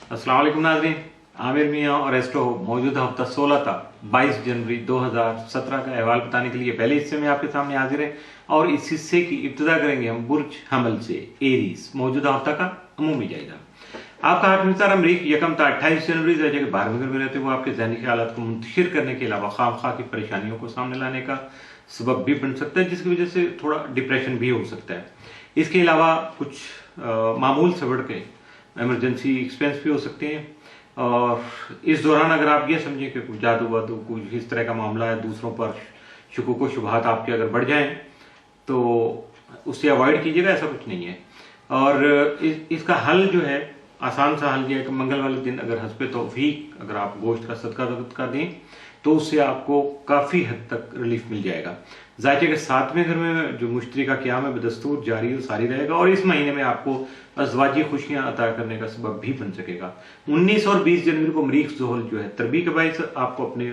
अस्सलाम वालेकुम नाज़रीन, आमिर मियाँ और एस्ट्रो मौजूदा हफ्ता 16 था 22 जनवरी 2017 का अहवाल बताने के लिए पहले हिस्से में आपके सामने हाजिर है। और इस हिस्से की इब्तिदा करेंगे हम बुर्ज हमल से, एरीज, मौजूदा हफ्ता का अमूमी जायजा। आपका हाकिम सार अमरीक यकम था 28 जनवरी से जगह 12 घर में रहते हुए आपके ज़हनी ख्यालात को मुंतशिर करने के अलावा खामखा की परेशानियों को सामने लाने का सबब भी बन सकता है, जिसकी वजह से थोड़ा डिप्रेशन भी हो सकता है। इसके अलावा कुछ मामूल से बढ़ के इमरजेंसी एक्सपेंस भी हो सकते हैं। और इस दौरान अगर आप ये समझें कि कुछ जादू वादू कुछ इस तरह का मामला है, दूसरों पर शुकूक व शुबहात आपके अगर बढ़ जाएं तो उससे अवॉइड कीजिएगा, ऐसा कुछ नहीं है। और इसका हल जो है, आसान सा हल ये है कि मंगल वाले दिन अगर हस्बे तौफीक अगर आप गोश्त का सदका दें तो उससे आपको काफ़ी हद तक रिलीफ मिल जाएगा। जायके के 7वें घर में जो मुश्तरी का क़याम है बदस्तूर जारी और सारी रहेगा और इस महीने में आपको अज़वाजी खुशियां अता करने का सबब भी बन सकेगा। 19 और 20 जनवरी को मरीख ज़ोहल जो है तरबी के बायस आपको अपने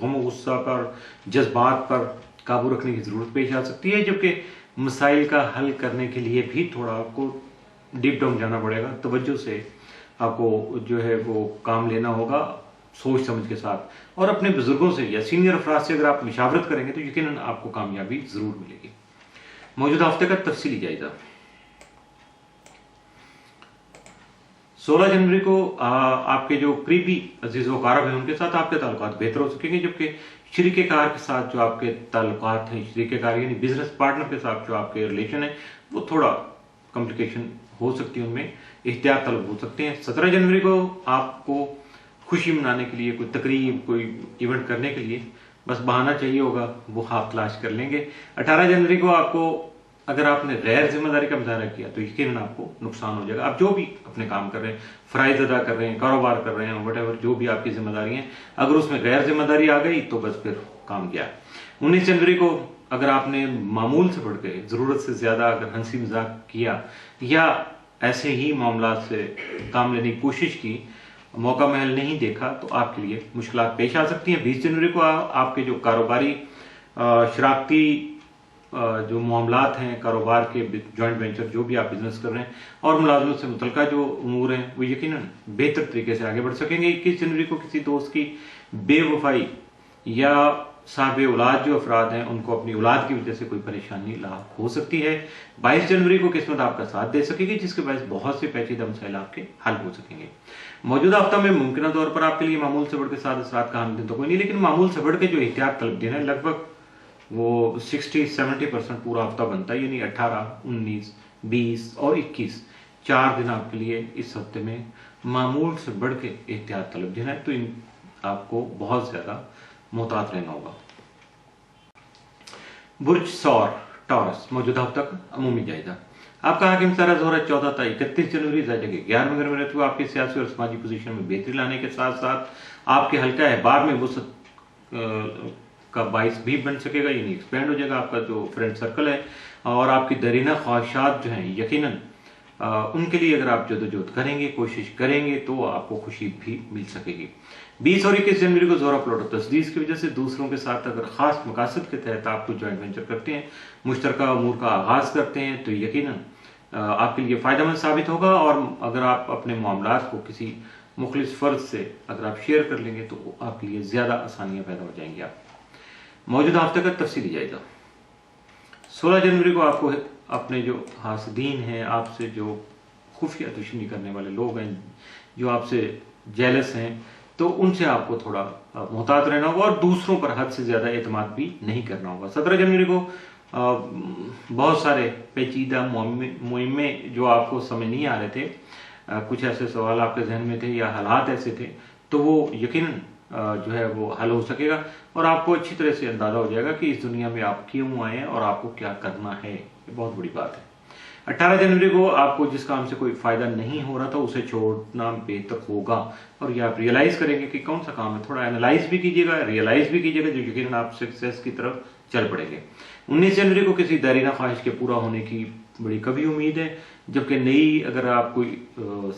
गम गुस्सा पर, जज्बात पर काबू रखने की ज़रूरत पेश आ सकती है, जबकि मसाइल का हल करने के लिए भी थोड़ा आपको डीप डाउन जाना पड़ेगा। तवज्जो से आपको जो है वो काम लेना होगा, सोच समझ के साथ। और अपने बुजुर्गों से या सीनियर अफराद से अगर आप मशावरत करेंगे तो यकीनन आपको कामयाबी जरूर मिलेगी। मौजूदा हफ्ते का तफसीली जायजा। 16 जनवरी को आपके जो करीबी अजीज व कारब हैं उनके साथ आपके ताल्लुकात बेहतर हो सकेंगे, जबकि शरीके कार के साथ जो आपके ताल्लुकात हैं, शरीके कार यानी बिजनेस पार्टनर के साथ जो आपके रिलेशन है वो थोड़ा कॉम्प्लिकेशन हो सकती है, उनमें एहतियात तलब हो सकते हैं। 17 जनवरी को आपको खुशी मनाने के लिए कोई तकरीब, कोई इवेंट करने के लिए बस बहाना चाहिए होगा, वो आप तलाश कर लेंगे। 18 जनवरी को आपको अगर आपने गैर जिम्मेदारी का मुजाहरा किया तो यकीनन आपको नुकसान हो जाएगा। आप जो भी अपने काम कर रहे हैं, फ़राइज़ अदा कर रहे हैं, कारोबार कर रहे हैं, वट जो भी आपकी जिम्मेदारी हैं, अगर उसमें गैर जिम्मेदारी आ गई तो बस फिर काम गया। 19 जनवरी को अगर आपने मामूल से बढ़ के ज़रूरत से ज़्यादा अगर हंसी मजाक किया या ऐसे ही मामला से काम लेने की कोशिश की, मौका महल नहीं देखा, तो आपके लिए मुश्किलात पेश आ सकती हैं। 20 जनवरी को आपके जो कारोबारी शराकती जो मामलात हैं, कारोबार के जॉइंट वेंचर जो भी आप बिजनेस कर रहे हैं और मुलाजमत से मुतल्लिका जो उमूर हैं वो यकीनन बेहतर तरीके से आगे बढ़ सकेंगे। 21 जनवरी को किसी दोस्त की बेवफाई या साहब औलाद जो अफराद हैं उनको अपनी औलाद की वजह से कोई परेशानी लाक हो सकती है। 22 जनवरी को किस्मत आपका साथ दे सकेगी, जिसके बायस बहुत से पेचीदा मसाइल आपके हल हो सकेंगे। मौजूदा हफ्ता में मुमकिन तौर पर आपके लिए मामूल से बढ़ के 7 असरात का हम दिन तो कोई नहीं, लेकिन मामूल से बढ़ के जो एहतियात तलब दिन है लगभग वो 60-70% पूरा हफ्ता बनता है, यानी 18, 19, 20 और 21 4 दिन आपके लिए इस हफ्ते में मामूल से बढ़ के एहतियात तलब दिन है, तो इन आपको बहुत ज्यादा मोहतात रहना होगा। बुर्ज सौर टॉरस, मौजूदा हफ्ता का अमूमी जायजा। आपका हाकिम सारा जोहरा 14 था 31 जनवरी से जगह 11वें घर में रहते हुए आपके सियासी और समाजी पोजीशन में बेहतरी लाने के साथ साथ आपके हल्का अहबाब में वसत का बाइस भी बन सकेगा, यानी एक्सपेंड हो जाएगा आपका जो फ्रेंड सर्कल है। और आपकी दरीना ख्वाहिशात जो हैं यकीनन उनके लिए अगर आप जदोजहद करेंगे, कोशिश करेंगे तो आपको खुशी भी मिल सकेगी। 20 और 21 जनवरी को जोरा प्लॉट तस्दीस की वजह से दूसरों के साथ अगर खास मकासद के तहत आप कुछ जॉइंट वेंचर करते हैं, मुश्तरका अमूर का आगाज करते हैं, तो यकीनन आपके लिए फ़ायदेमंद साबित होगा। और अगर आप अपने मामलात को किसी मुखलिस फ़र्द से अगर आप शेयर कर लेंगे तो आपके लिए ज़्यादा आसानियाँ पैदा हो जाएंगी। आप मौजूदा हफ्ते का तफसीली जाएगा। 16 जनवरी को आपको अपने जो हासदीन हैं, आपसे जो खुफिया दुश्मनी करने वाले लोग हैं, जो आपसे जेलस हैं, तो उनसे आपको थोड़ा मोहतात रहना होगा और दूसरों पर हद से ज़्यादा एतमाद भी नहीं करना होगा। 17 जनवरी को बहुत सारे पेचीदा मुहिम्मे जो आपको समझ नहीं आ रहे थे, कुछ ऐसे सवाल आपके जहन में थे या हालात ऐसे थे, तो वो यकीनन जो है वो हल हो सकेगा और आपको अच्छी तरह से अंदाजा हो जाएगा कि इस दुनिया में आप क्यों आए हैं और आपको क्या करना है। ये बहुत बड़ी बात है। 18 जनवरी को आपको जिस काम से कोई फायदा नहीं हो रहा था उसे छोड़ना बेहतर होगा और ये आप रियलाइज करेंगे कि कौन सा काम है। थोड़ा एनालाइज भी कीजिएगा, रियलाइज भी कीजिएगा, जो यकीनन आप सक्सेस की तरफ चल पड़ेंगे। 19 जनवरी को किसी दायरीना ख्वाहिश के पूरा होने की बड़ी कभी उम्मीद है, जबकि नई अगर आप कोई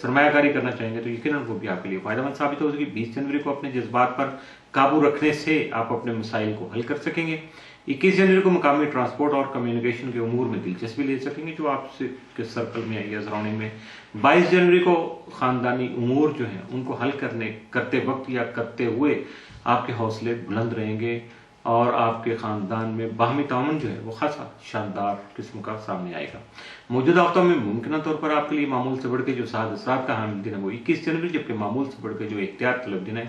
सरमायाकारी करना चाहेंगे तो यकीनन वो भी आपके लिए फायदेमंद साबित हो सकेगी। 20 जनवरी को अपने जज्बात पर काबू रखने से आप अपने मसाइल को हल कर सकेंगे। 21 जनवरी को मकामी ट्रांसपोर्ट और कम्युनिकेशन के उमूर में दिलचस्पी ले सकेंगे जो आपसे के सर्कल में या सराउंडिंग में। 22 जनवरी को खानदानी उमूर जो हैं उनको हल करते वक्त या करते हुए आपके हौसले बुलंद रहेंगे और आपके खानदान में बाहमी ताउन जो है वो खासा शानदार किस्म का सामने आएगा। मौजूदा हफ्तों में मुमकिन तौर पर आपके लिए मामूल से बढ़ के जो साद असरात का हामिल दिन है वो 21 जनवरी, जबकि मामूल से बढ़ के जो एहतियात तलब दिन है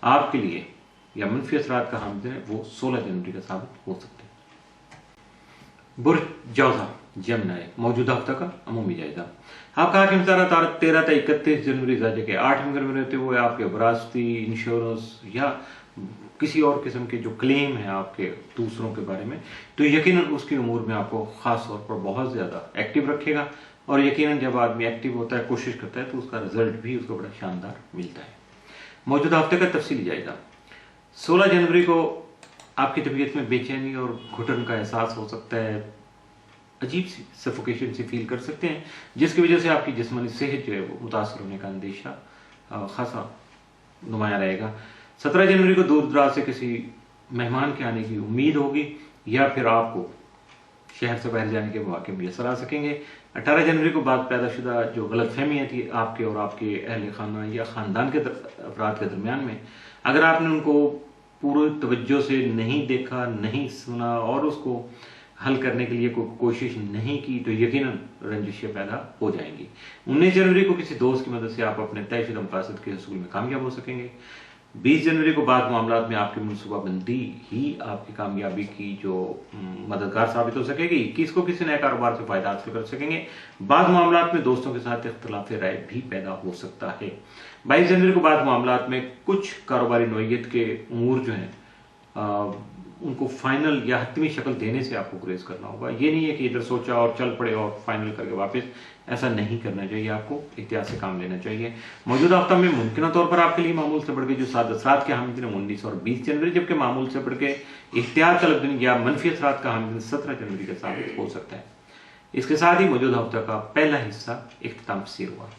आपके लिए या मनफी असरात का हामिल दिन है वो 16 जनवरी का साबित हो सकते हैं। बुर्ज जौजा जमना मौजूदा हफ्ता का अमूमी जायजा। आपका हाकिम सारा 13 से 31 जनवरी के 8 मगर में रहते हुए आपके विरासती, इंश्योरेंस या किसी और किस्म के जो क्लेम है आपके दूसरों के बारे में, तो यकीनन उसकी उमूर में आपको खास तौर पर बहुत ज़्यादा एक्टिव रखेगा। और यकीनन जब आदमी एक्टिव होता है, कोशिश करता है, तो उसका रिजल्ट भी उसको बड़ा शानदार मिलता है। मौजूदा हफ्ते का तफसीली जायजा। 16 जनवरी को आपकी तबीयत में बेचैनी और घुटन का एहसास हो सकता है, अजीब सी सफोकेशन से फील कर सकते हैं, जिसकी वजह से आपकी जिस्मानी सेहत जो है वो मुतासर होने का अंदेशा खासा नुमाया रहेगा। 17 जनवरी को दूर दराज से किसी मेहमान के आने की उम्मीद होगी या फिर आपको शहर से बाहर जाने के मौके मुयसर आ सकेंगे। 18 जनवरी को बाद पैदाशुदा जो गलतफहमियाँ थी आपके और आपके अहल खाना या ख़ानदान के अफराद के दरमियान में, अगर आपने उनको पूरी तवज्जो से नहीं देखा, नहीं सुना और उसको हल करने के लिए कोई कोशिश नहीं की, तो यकीनन रंजिशें पैदा हो जाएंगी। 19 जनवरी को किसी दोस्त की मदद से आप अपने तयशुदा मकासद के हसूल में कामयाब हो सकेंगे। 20 जनवरी को बाद मामलात में आपकी मनसूबाबंदी ही आपकी कामयाबी की जो मददगार साबित हो सकेगी। 21 को किसी नए कारोबार से फायदा हासिल कर सकेंगे। बाद मामलात में दोस्तों के साथ इख्तलाफ राय भी पैदा हो सकता है। 22 जनवरी को बाद मामलात में कुछ कारोबारी नोयत के उमूर जो हैं उनको फाइनल या हतमी शक्ल देने से आपको गुरेज करना होगा। ये नहीं है कि इधर सोचा और चल पड़े और फाइनल करके वापस, ऐसा नहीं करना चाहिए। आपको एहतियात से काम लेना चाहिए। मौजूदा हफ्ता में मुमकिन तौर पर आपके लिए मामूल से बढ़ के जो साद असरात के हामिल दिन 19 और 20 जनवरी, जबकि मामूल से बढ़ के एहतियात तलब दिन या मनफी असरात का हामिल दिन 17 जनवरी का साबित हो सकता है। इसके साथ ही मौजूदा हफ्ता का पहला हिस्सा इख्तिताम पसीर हुआ।